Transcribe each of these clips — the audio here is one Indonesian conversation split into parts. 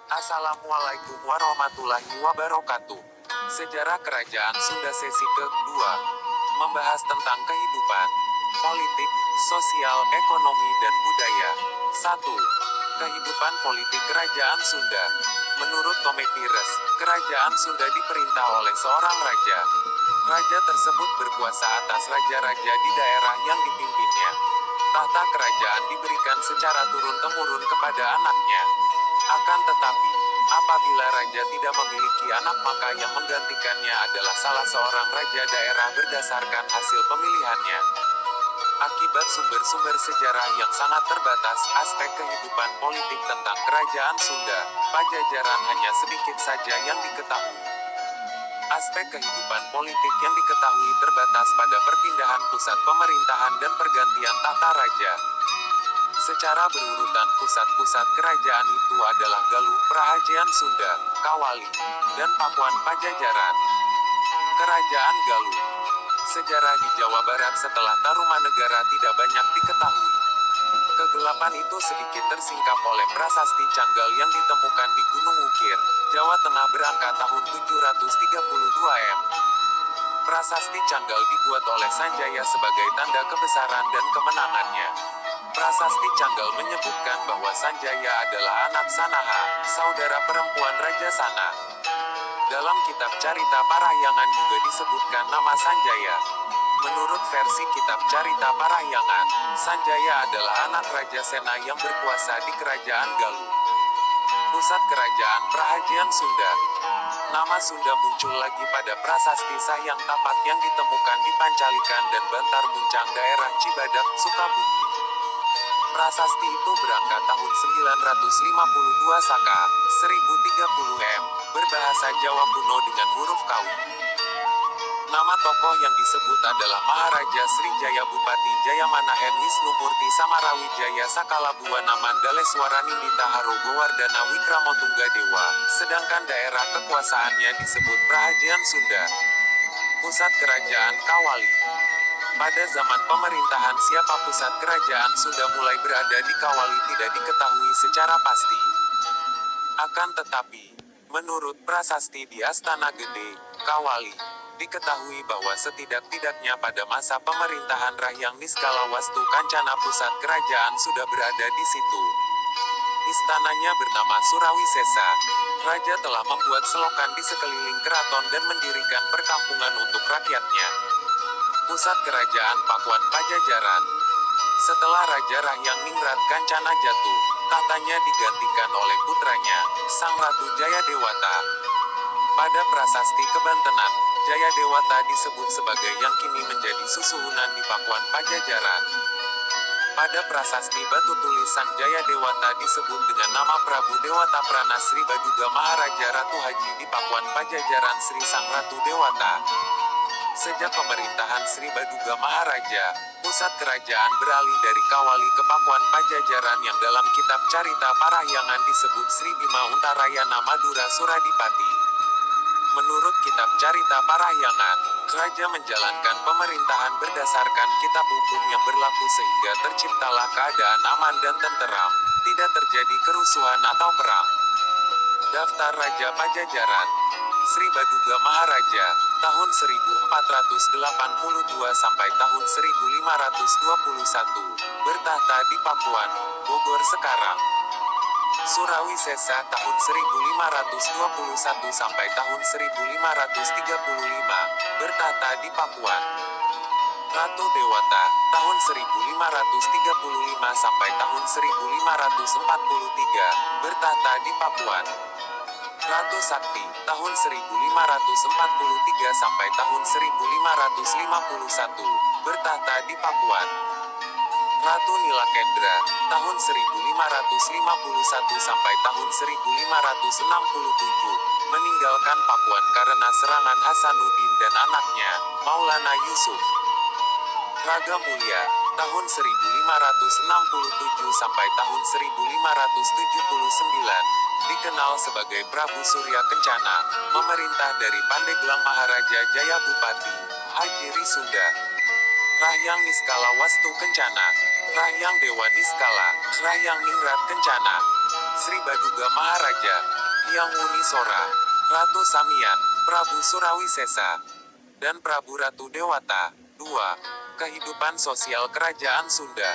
Assalamualaikum warahmatullahi wabarakatuh. Sejarah Kerajaan Sunda sesi kedua. Membahas tentang kehidupan, politik, sosial, ekonomi, dan budaya. 1. Kehidupan politik Kerajaan Sunda. Menurut Tome Pires, Kerajaan Sunda diperintah oleh seorang raja. Raja tersebut berkuasa atas raja-raja di daerah yang dipimpinnya. Tahta kerajaan diberikan secara turun-temurun kepada anaknya. Akan tetapi, apabila raja tidak memiliki anak maka yang menggantikannya adalah salah seorang raja daerah berdasarkan hasil pemilihannya. Akibat sumber-sumber sejarah yang sangat terbatas, aspek kehidupan politik tentang Kerajaan Sunda, Pajajaran hanya sedikit saja yang diketahui. Aspek kehidupan politik yang diketahui terbatas pada perpindahan pusat pemerintahan dan pergantian tata raja. Secara berurutan pusat-pusat kerajaan itu adalah Galuh, Prahajayan Sunda, Kawali, dan Pakuan Pajajaran. Kerajaan Galuh. Sejarah di Jawa Barat setelah Tarumanegara tidak banyak diketahui. Kegelapan itu sedikit tersingkap oleh prasasti Canggal yang ditemukan di Gunung Wukir, Jawa Tengah berangka tahun 732 M. Prasasti Canggal dibuat oleh Sanjaya sebagai tanda kebesaran dan kemenangannya. Prasasti Canggal menyebutkan bahwa Sanjaya adalah anak Sanaha, saudara perempuan Raja Sana. Dalam kitab Carita Parahyangan juga disebutkan nama Sanjaya. Menurut versi kitab Carita Parahyangan, Sanjaya adalah anak Raja Sena yang berkuasa di Kerajaan Galuh. Pusat Kerajaan Prahajayan Sunda. Nama Sunda muncul lagi pada prasasti Sahyang Tapak yang ditemukan di Pancalikan dan Bantar Muncang daerah Cibadak, Sukabumi. Prasasti itu berangkat tahun 952 Saka, 1030 M, berbahasa Jawa kuno dengan huruf Kawi. Nama tokoh yang disebut adalah Maharaja Sri Jaya Bupati Jayamanahen Wisnumurti Samarawijaya Sakalabuana Mandaleswara Nindita Harogowardana Wikramotungga Dewa, sedangkan daerah kekuasaannya disebut Prahajayan Sunda. Pusat Kerajaan Kawali. Pada zaman pemerintahan siapa pusat kerajaan Sunda mulai berada di Kawali tidak diketahui secara pasti. Akan tetapi, menurut prasasti di Astana Gede, Kawali, diketahui bahwa setidak-tidaknya pada masa pemerintahan Rahyang Niskala Wastu Kancana pusat kerajaan sudah berada di situ. Istananya bernama Surawisesa. Raja telah membuat selokan di sekeliling keraton dan mendirikan perkampungan untuk rakyatnya. Pusat Kerajaan Pakuan Pajajaran. Setelah Raja Rahyang Ningrat Kancana jatuh, tahtanya digantikan oleh putranya, Sang Ratu Jayadewata. Pada prasasti Kebantenan, Jayadewata disebut sebagai yang kini menjadi susuhunan di Pakuan Pajajaran. Pada prasasti Batu Tulis Sang Jayadewata disebut dengan nama Prabu Dewata Prana Sri Baduga Maharaja Ratu Haji di Pakuan Pajajaran Sri Sang Ratu Dewata. Sejak pemerintahan Sri Baduga Maharaja, pusat kerajaan beralih dari Kawali ke Pakuan Pajajaran yang dalam kitab Carita Parahyangan disebut Sri Bima Untarayana Madura Suradipati. Menurut kitab Carita Parahyangan, raja menjalankan pemerintahan berdasarkan kitab hukum yang berlaku sehingga terciptalah keadaan aman dan tenteram, tidak terjadi kerusuhan atau perang. Daftar Raja Pajajaran. Sri Baduga Maharaja, tahun 1482 sampai tahun 1521, bertahta di Pakuan, Bogor sekarang. Surawisesa tahun 1521 sampai tahun 1535, bertahta di Pakuan. Ratu Dewata, tahun 1535 sampai tahun 1543, bertahta di Pakuan. Ratu Sakti, tahun 1543 sampai tahun 1551, bertahta di Pakuan. Ratu Nilakendra, tahun 1551 sampai tahun 1567, meninggalkan Pakuan karena serangan Hasanuddin dan anaknya, Maulana Yusuf. Raga Mulia, tahun 1567 sampai tahun 1579, dikenal sebagai Prabu Surya Kencana, memerintah dari Pandeglang Maharaja Jaya Bupati, Hajiri Sunda. Rahyang Niskala Wastu Kencana, Rahyang Dewa Niskala, Rahyang Ningrat Kencana, Sri Baduga Maharaja, Hyang Wunisora, Ratu Samian, Prabu Surawisesa, dan Prabu Ratu Dewata. 2. Kehidupan sosial Kerajaan Sunda.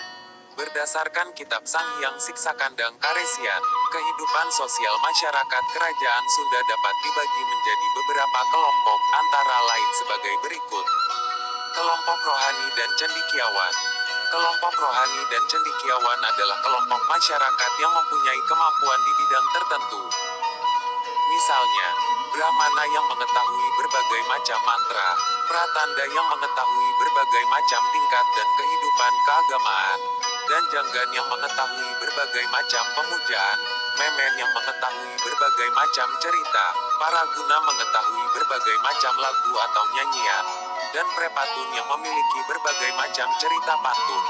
Berdasarkan Kitab Sang Hyang Siksakandang Karesian, kehidupan sosial masyarakat Kerajaan Sunda dapat dibagi menjadi beberapa kelompok, antara lain sebagai berikut. Kelompok rohani dan cendekiawan. Kelompok rohani dan cendekiawan adalah kelompok masyarakat yang mempunyai kemampuan di bidang tertentu. Misalnya, Brahmana yang mengetahui berbagai macam mantra, Pratanda yang mengetahui berbagai macam tingkat dan kehidupan keagamaan, dan Janggan yang mengetahui berbagai macam pemujaan, Memen yang mengetahui berbagai macam cerita, Paraguna mengetahui berbagai macam lagu atau nyanyian, dan Prepatun yang memiliki berbagai macam cerita pantun.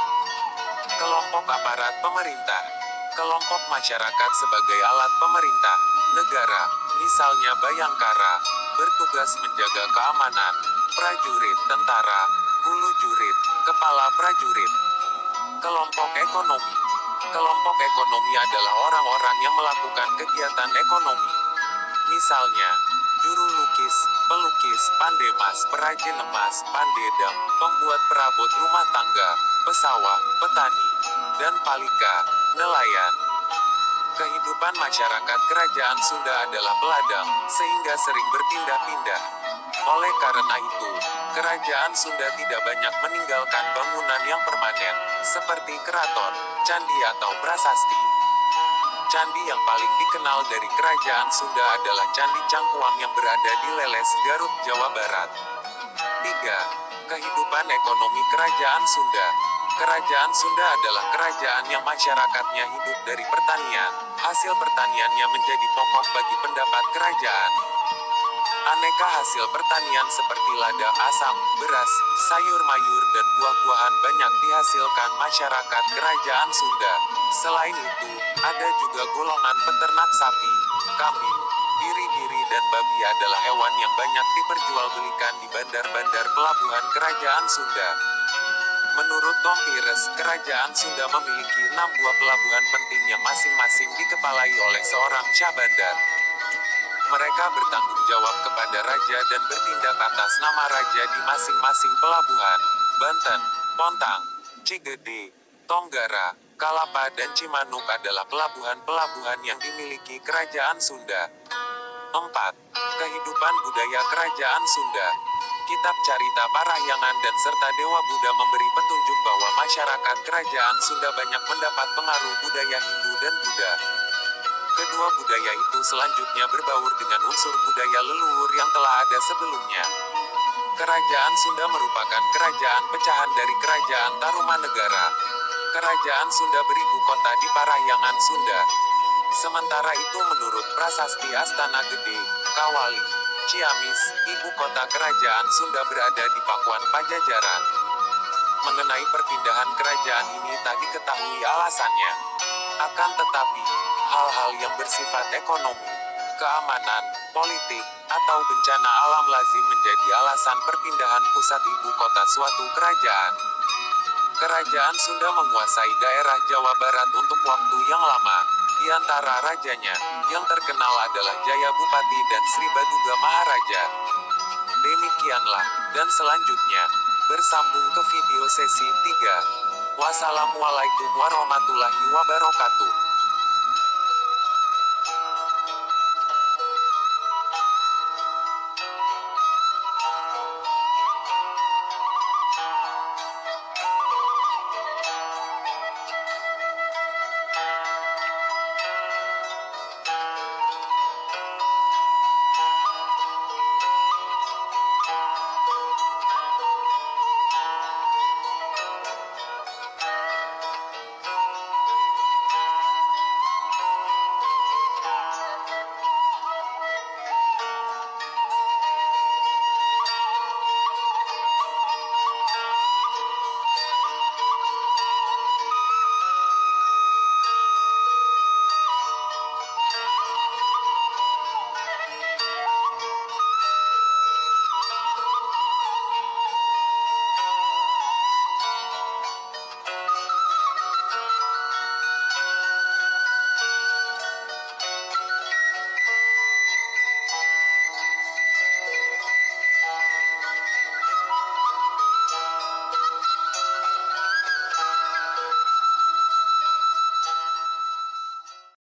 Kelompok aparat pemerintah. Kelompok masyarakat sebagai alat pemerintah negara, misalnya Bayangkara, bertugas menjaga keamanan, prajurit tentara, hulu jurit, kepala prajurit. Kelompok ekonomi. Kelompok ekonomi adalah orang-orang yang melakukan kegiatan ekonomi. Misalnya, juru lukis, pelukis, pandemas, perajin emas, pandedam, pembuat perabot rumah tangga, pesawah, petani, dan palika, nelayan. Kehidupan masyarakat Kerajaan Sunda adalah peladang, sehingga sering berpindah-pindah. Oleh karena itu, Kerajaan Sunda tidak banyak meninggalkan bangunan yang permanen, seperti keraton, candi atau prasasti. Candi yang paling dikenal dari Kerajaan Sunda adalah Candi Cangkuang yang berada di Leles, Garut, Jawa Barat. 3. Kehidupan ekonomi Kerajaan Sunda. Kerajaan Sunda adalah kerajaan yang masyarakatnya hidup dari pertanian. Hasil pertaniannya menjadi pokok bagi pendapat kerajaan. Aneka hasil pertanian seperti lada, asam, beras, sayur mayur dan buah-buahan banyak dihasilkan masyarakat Kerajaan Sunda. Selain itu, ada juga golongan peternak sapi, kambing, biri-biri dan babi adalah hewan yang banyak diperjualbelikan di bandar-bandar pelabuhan Kerajaan Sunda. Menurut Tom Pires, Kerajaan Sunda memiliki 6 buah pelabuhan penting yang masing-masing dikepalai oleh seorang syah bandar. Mereka bertanggung jawab kepada raja dan bertindak atas nama raja di masing-masing pelabuhan. Banten, Pontang, Cigede, Tonggara, Kalapa dan Cimanuk adalah pelabuhan-pelabuhan yang dimiliki Kerajaan Sunda. 4. Kehidupan budaya Kerajaan Sunda. Kitab Carita Parahyangan dan serta Dewa Buddha memberi petunjuk bahwa masyarakat Kerajaan Sunda banyak mendapat pengaruh budaya Hindu dan Buddha. Kedua budaya itu selanjutnya berbaur dengan unsur budaya leluhur yang telah ada sebelumnya. Kerajaan Sunda merupakan kerajaan pecahan dari Kerajaan Tarumanegara. Kerajaan Sunda beribu kota di Parahyangan, Sunda. Sementara itu menurut Prasasti Astana Gede, Kawali, Ciamis, ibu kota Kerajaan Sunda berada di Pakuan Pajajaran. Mengenai perpindahan kerajaan ini tak diketahui alasannya. Akan tetapi, hal-hal yang bersifat ekonomi, keamanan, politik, atau bencana alam lazim menjadi alasan perpindahan pusat ibu kota suatu kerajaan. Kerajaan Sunda menguasai daerah Jawa Barat untuk waktu yang lama. Di antara rajanya, yang terkenal adalah Jaya Bupati dan Sri Baduga Maharaja. Demikianlah, dan selanjutnya, bersambung ke video sesi 3. Wassalamualaikum warahmatullahi wabarakatuh.